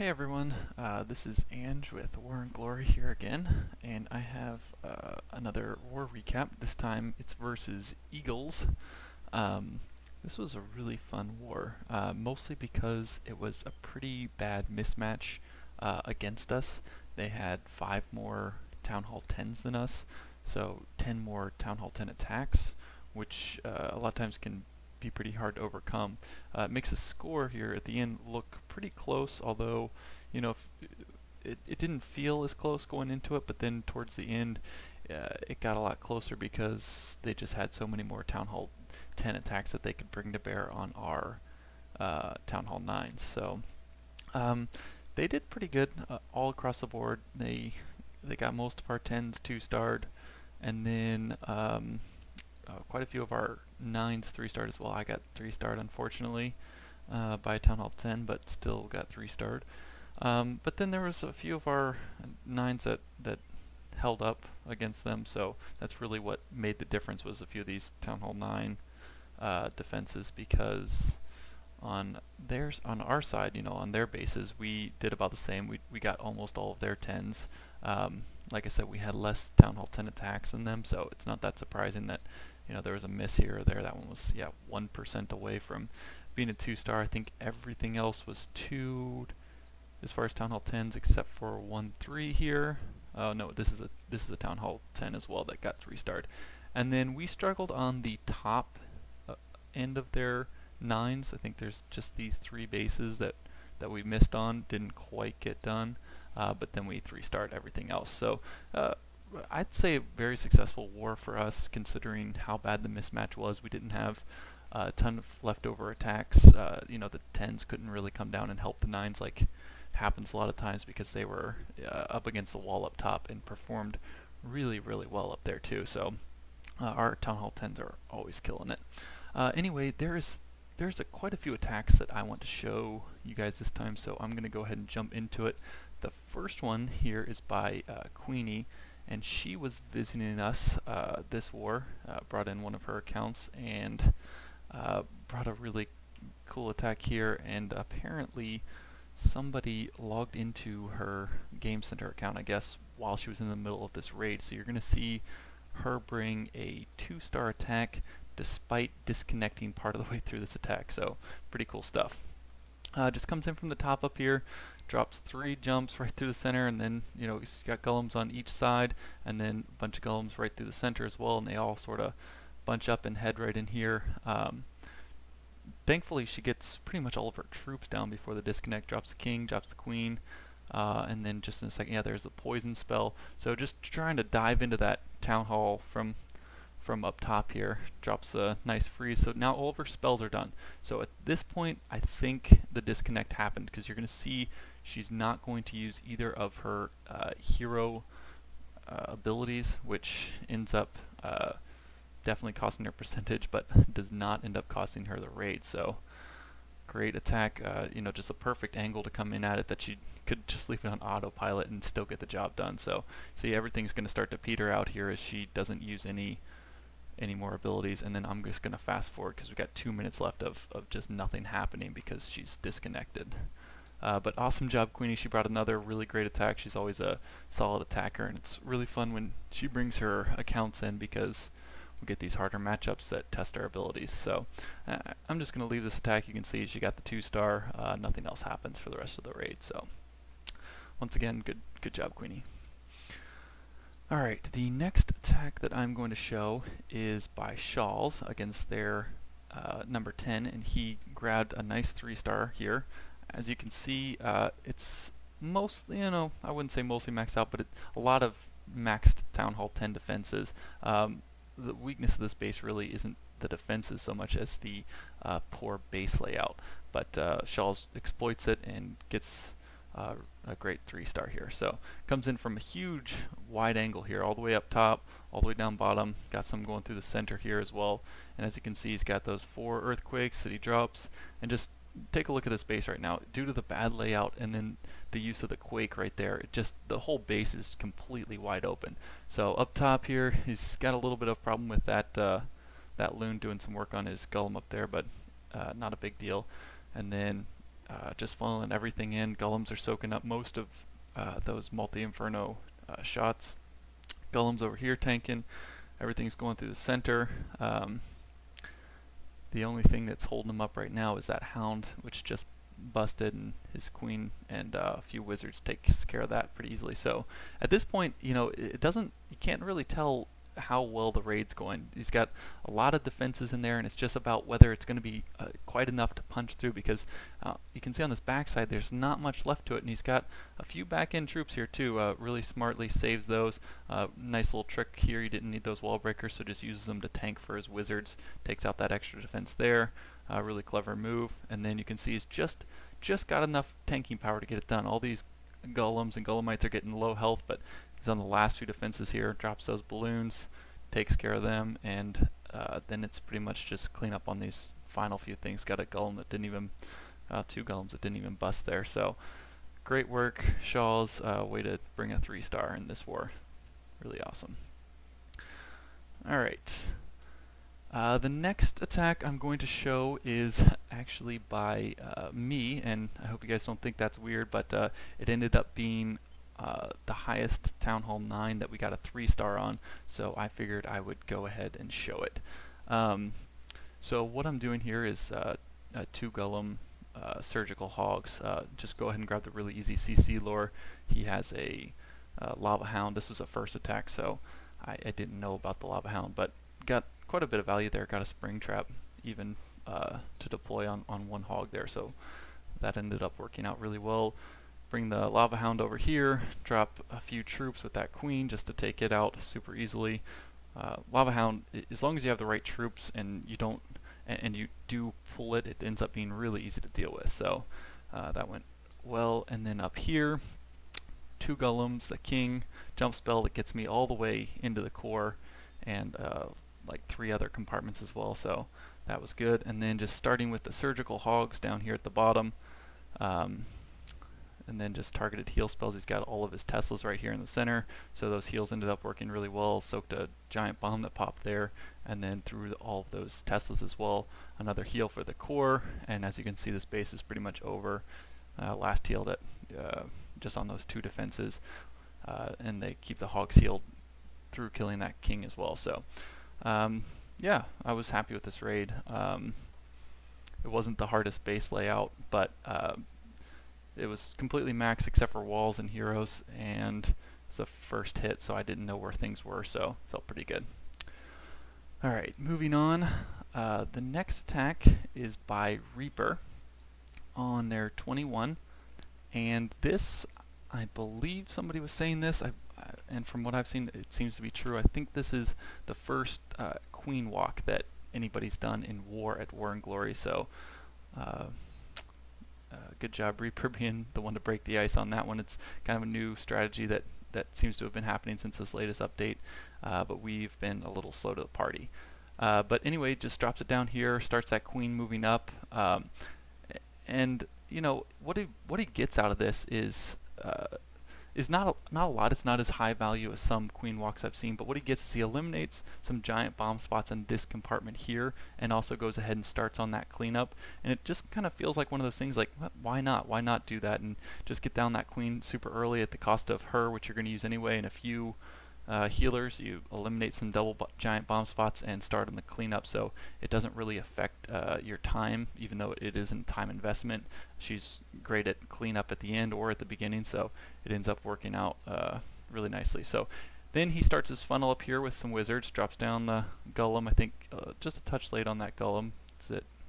Hey everyone, this is Andge with War and Glory here again, and I have another war recap. This time it's versus Eagles. This was a really fun war, mostly because it was a pretty bad mismatch against us. They had 5 more Town Hall 10s than us, so 10 more Town Hall 10 attacks, which a lot of times can be pretty hard to overcome. It makes the score here at the end look pretty close, although, you know, it didn't feel as close going into it, but then towards the end it got a lot closer because they just had so many more Town Hall 10 attacks that they could bring to bear on our Town Hall 9s. So they did pretty good all across the board. They got most of our 10s 2-starred, and then quite a few of our 9s 3-starred as well. I got 3-starred unfortunately by Town Hall 10, but still got 3-starred. But then there was a few of our 9s that held up against them, so that's really what made the difference, was a few of these Town Hall 9 defenses, because on our side, you know, on their bases, we did about the same. We got almost all of their 10s. Like I said, we had less Town Hall 10 attacks than them, so it's not that surprising that, you know, there was a miss here or there. That one was, yeah, 1% away from being a 2-star. I think everything else was 2 as far as Town Hall 10s, except for 1-3 here. Oh no, this is a Town Hall 10 as well that got 3-starred. And then we struggled on the top end of their 9s. I think there's just these 3 bases that we missed on, didn't quite get done, but then we 3-starred everything else. So I'd say a very successful war for us, considering how bad the mismatch was. We didn't have a ton of leftover attacks. You know, the 10s couldn't really come down and help the 9s like happens a lot of times, because they were up against the wall up top and performed really, really well up there too. So our Town Hall 10s are always killing it. Anyway, there's quite a few attacks that I want to show you guys this time, so I'm going to go ahead and jump into it. The first one here is by Queenie, and she was visiting us this war, brought in one of her accounts, and brought a really cool attack here, and apparently somebody logged into her Game Center account, I guess, while she was in the middle of this raid. So you're going to see her bring a 2-star attack despite disconnecting part of the way through this attack. So pretty cool stuff. Just comes in from the top up here, drops 3 jumps right through the center, and then, you know, he's got golems on each side, and then a bunch of golems right through the center as well, and they all sort of bunch up and head right in here. Thankfully, she gets pretty much all of her troops down before the disconnect, drops the king, drops the queen, and then just in a second, yeah, there's the poison spell. So just trying to dive into that Town Hall from up top here, drops a nice freeze. So now all of her spells are done. So at this point, I think the disconnect happened, because you're going to see she's not going to use either of her hero abilities, which ends up definitely costing her percentage, but does not end up costing her the raid. So great attack, you know, just a perfect angle to come in at it, that she could just leave it on autopilot and still get the job done. So see, everything's going to start to peter out here as she doesn't use any more abilities. And then I'm just going to fast forward, because we've got 2 minutes left of just nothing happening because she's disconnected. But awesome job, Queenie. She brought another really great attack. She's always a solid attacker, and it's really fun when she brings her accounts in, because we get these harder matchups that test our abilities. So I'm just going to leave this attack. You can see she got the 2-star. Nothing else happens for the rest of the raid. So once again, good job, Queenie. Alright, the next attack that I'm going to show is by Shawls against their number 10, and he grabbed a nice 3-star here. As you can see, it's mostly, you know, I wouldn't say mostly maxed out, but a lot of maxed Town Hall 10 defenses. The weakness of this base really isn't the defenses so much as the poor base layout, but Shawls exploits it and gets a great 3-star here. So comes in from a huge wide angle here, all the way up top, all the way down bottom, got some going through the center here as well, and as you can see, he's got those 4 earthquakes that he drops. And just take a look at this base right now. Due to the bad layout and then the use of the quake right there, it just, the whole base is completely wide open. So up top here, he's got a little bit of problem with that that loon doing some work on his golem up there, but not a big deal. And then just funneling everything in. Golems are soaking up most of those multi-inferno shots. Golems over here tanking. Everything's going through the center. The only thing that's holding him up right now is that hound, which just busted, and his queen and a few wizards takes care of that pretty easily. So at this point, you know, you can't really tell how well the raid's going. He's got a lot of defenses in there, and it's just about whether it's going to be quite enough to punch through, because you can see on this backside there's not much left to it, and he's got a few back end troops here too. Really smartly saves those. Nice little trick here, he didn't need those wall breakers, so just uses them to tank for his wizards, takes out that extra defense there. Really clever move. And then you can see he's just got enough tanking power to get it done. All these golems and golemites are getting low health, but he's on the last few defenses here, drops those balloons, takes care of them, and then it's pretty much just clean up on these final few things. Got a golem that didn't even, two golems that didn't even bust there. So great work, Shaw's. Way to bring a 3-star in this war. Really awesome. Alright. The next attack I'm going to show is actually by me, and I hope you guys don't think that's weird, but it ended up being the highest Town Hall 9 that we got a 3-star on, so I figured I would go ahead and show it. So what I'm doing here is 2 golem surgical hogs. Just go ahead and grab the really easy CC lore. He has a lava hound. This was a first attack, so I didn't know about the lava hound, but got quite a bit of value there. Got a spring trap even to deploy on one hog there, so that ended up working out really well. Bring the lava hound over here, drop a few troops with that queen just to take it out super easily. Lava hound, as long as you have the right troops and you don't and you do pull it, it ends up being really easy to deal with. So that went well. And then up here, 2 golems, the king, jump spell that gets me all the way into the core, and like 3 other compartments as well, so that was good. And then just starting with the surgical hogs down here at the bottom, and then just targeted heal spells. He's got all of his Teslas right here in the center, so those heals ended up working really well. Soaked a giant bomb that popped there, and then through all of those Teslas as well. Another heal for the core, and as you can see, this base is pretty much over. Last heal that just on those 2 defenses, and they keep the hogs healed through killing that king as well. So yeah, I was happy with this raid. It wasn't the hardest base layout, but it was completely maxed except for walls and heroes, and it's a first hit, so I didn't know where things were, so felt pretty good. Alright, moving on. The next attack is by Reaper on their 21, and this, I believe somebody was saying this, and from what I've seen it seems to be true. I think this is the first queen walk that anybody's done in war at War and Glory, so good job Reaper being the one to break the ice on that one. It's kind of a new strategy that seems to have been happening since this latest update, but we've been a little slow to the party. But anyway, just drops it down here, starts that queen moving up, and you know what he gets out of this is not a lot. It's not as high value as some queen walks I've seen, but what he gets is he eliminates some giant bomb spots in this compartment here, and also goes ahead and starts on that cleanup. And it just kind of feels like one of those things like, why not do that and just get down that queen super early at the cost of her, which you're going to use anyway, and a few healers. You eliminate some giant bomb spots and start on the cleanup, so it doesn't really affect your time, even though it isn't time investment. She's great at cleanup at the end or at the beginning, so it ends up working out really nicely. So then he starts his funnel up here with some wizards, drops down the golem. I think just a touch late on that golem.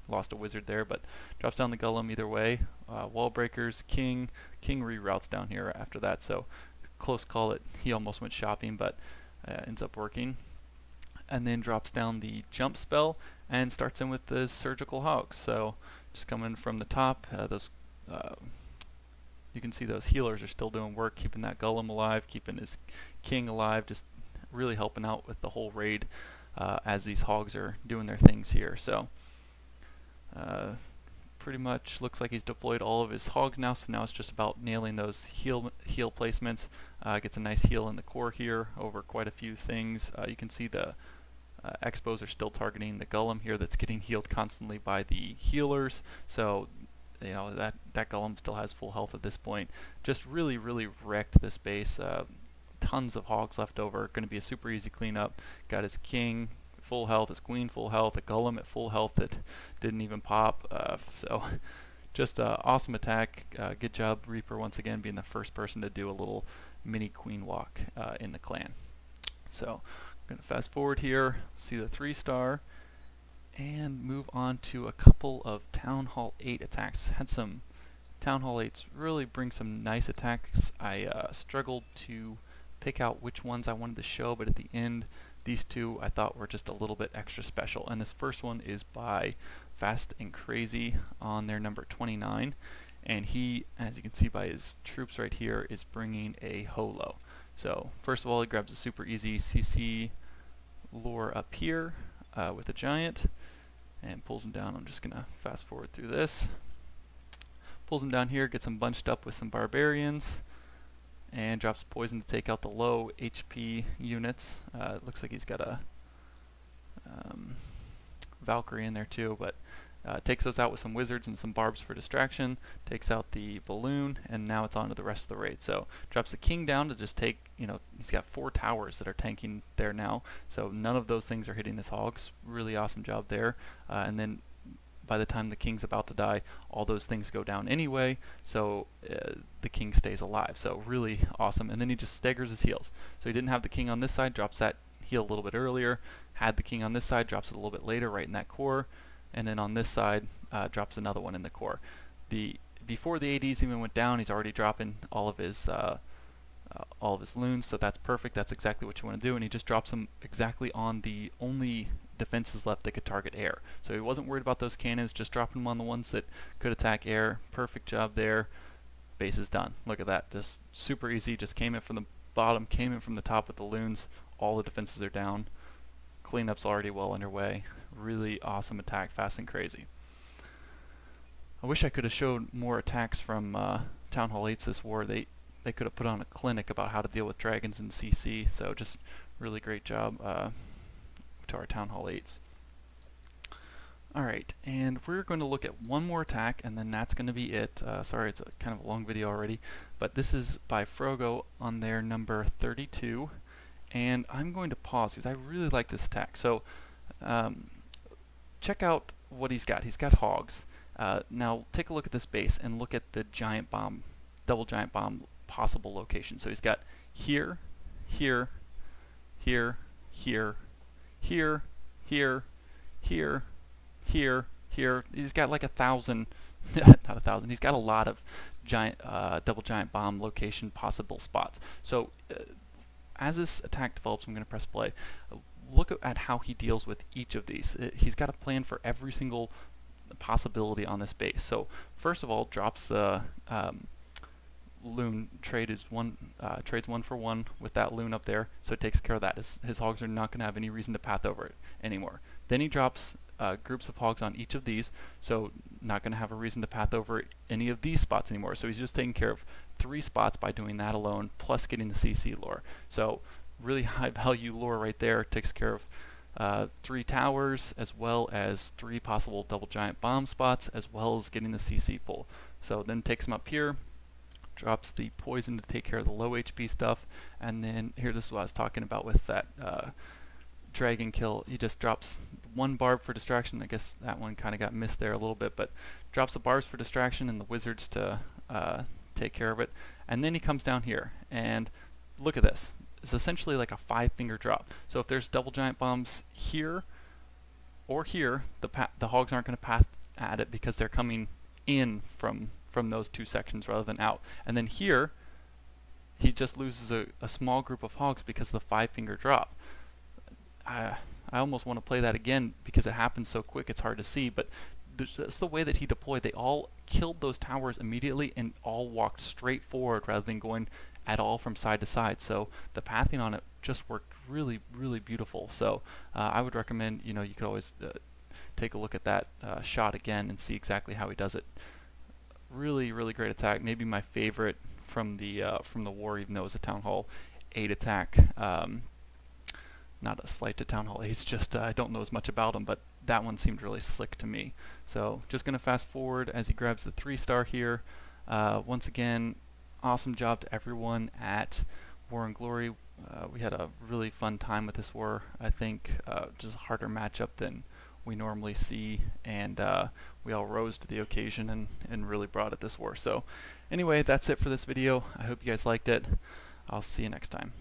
Lost a wizard there, but drops down the golem either way. Wall breakers, king reroutes down here after that, so close call it. He almost went shopping, but ends up working. And then drops down the jump spell and starts in with the surgical hogs. So just coming from the top, you can see those healers are still doing work, keeping that golem alive, keeping his king alive, just really helping out with the whole raid as these hogs are doing their things here. So pretty much looks like he's deployed all of his hogs now, so now it's just about nailing those heal placements. Gets a nice heal in the core here over quite a few things. You can see the expos are still targeting the golem here that's getting healed constantly by the healers, so you know that golem still has full health at this point. Just really wrecked this base. Tons of hogs left over. Going to be a super easy cleanup. Got his king full health, his queen full health, a golem at full health that didn't even pop. So just awesome attack. Good job, Reaper, once again being the first person to do a little mini queen walk in the clan. So I'm going to fast forward here, see the 3-star, and move on to a couple of Town Hall 8 attacks. Had some Town Hall 8s really bring some nice attacks. I struggled to pick out which ones I wanted to show, but at the end these two I thought were just a little bit extra special. And this first one is by Fast and Crazy on their number 29, and he, as you can see by his troops right here, is bringing a HoLo. So first of all, he grabs a super easy CC lure up here with a giant and pulls him down. I'm just gonna fast forward through this. Pulls him down here, gets him bunched up with some barbarians, and drops poison to take out the low HP units. It looks like he's got a Valkyrie in there too, but takes those out with some wizards and some barbs for distraction, takes out the balloon, and now it's on to the rest of the raid. So drops the king down to just take, he's got 4 towers that are tanking there now, so none of those things are hitting his hogs. Really awesome job there. And then by the time the king's about to die, all those things go down anyway, so the king stays alive. So really awesome. And then he just staggers his heals. So he didn't have the king on this side, drops that heal a little bit earlier, had the king on this side, drops it a little bit later right in that core, and then on this side drops another one in the core. Before the ADs even went down, he's already dropping all of his loons, so that's perfect. That's exactly what you want to do, and he just drops them exactly on the only defenses left that could target air. So he wasn't worried about those cannons, just dropping them on the ones that could attack air. Perfect job there. Base is done. Look at that. Just super easy. Just came in from the bottom, came in from the top with the loons. All the defenses are down. Cleanup's already well underway. Really awesome attack, Fast and Crazy. I wish I could have showed more attacks from Town Hall 8's this war. They could have put on a clinic about how to deal with dragons in CC, so just really great job to our Town Hall 8's. Alright, and we're going to look at one more attack, and then that's going to be it. Sorry, it's kind of a long video already, but this is by Froggo on their number 32, and I'm going to pause because I really like this attack. So check out what he's got. He's got hogs. Now take a look at this base and look at the giant bomb, double giant bomb possible location. So he's got here, here, here, here, here, here, here, here, here. He's got like 1,000, not 1,000. He's got a lot of giant, double giant bomb location possible spots. So as this attack develops, I'm going to press play. Look at how he deals with each of these. He's got a plan for every single possibility on this base. So first of all, drops the loon trades 1 for 1 with that loon up there, so it takes care of that. His hogs are not going to have any reason to path over it anymore. Then he drops groups of hogs on each of these, so not going to have a reason to path over any of these spots anymore. So he's just taking care of 3 spots by doing that alone, plus getting the CC lure. So really high value lure right there. Takes care of 3 towers, as well as 3 possible double giant bomb spots, as well as getting the CC pull. So then takes him up here, drops the poison to take care of the low HP stuff, and then here, this is what I was talking about with that dragon kill. He just drops 1 barb for distraction. I guess that one kind of got missed there a little bit, but drops the barbs for distraction and the wizards to take care of it. And then he comes down here, and look at this. It's essentially like a 5-finger drop. So if there's double giant bombs here or here, the hogs aren't going to path at it because they're coming in from those 2 sections rather than out. And then here, he just loses a small group of hogs because of the 5-finger drop. I almost want to play that again because it happens so quick it's hard to see, but that's the way that he deployed. They all killed those towers immediately and all walked straight forward rather than going at all from side to side. So the pathing on it just worked really, really beautiful. So I would recommend, you could always take a look at that shot again and see exactly how he does it. Really, really great attack. Maybe my favorite from the war, even though it was a Town Hall 8 attack. Not a slight to Town Hall 8, it's just I don't know as much about them, but that one seemed really slick to me. So just going to fast forward as he grabs the 3-star here. Once again, awesome job to everyone at War and Glory. We had a really fun time with this war. I think just a harder matchup than we normally see, and we all rose to the occasion and really brought it this war. So anyway, that's it for this video. I hope you guys liked it. I'll see you next time.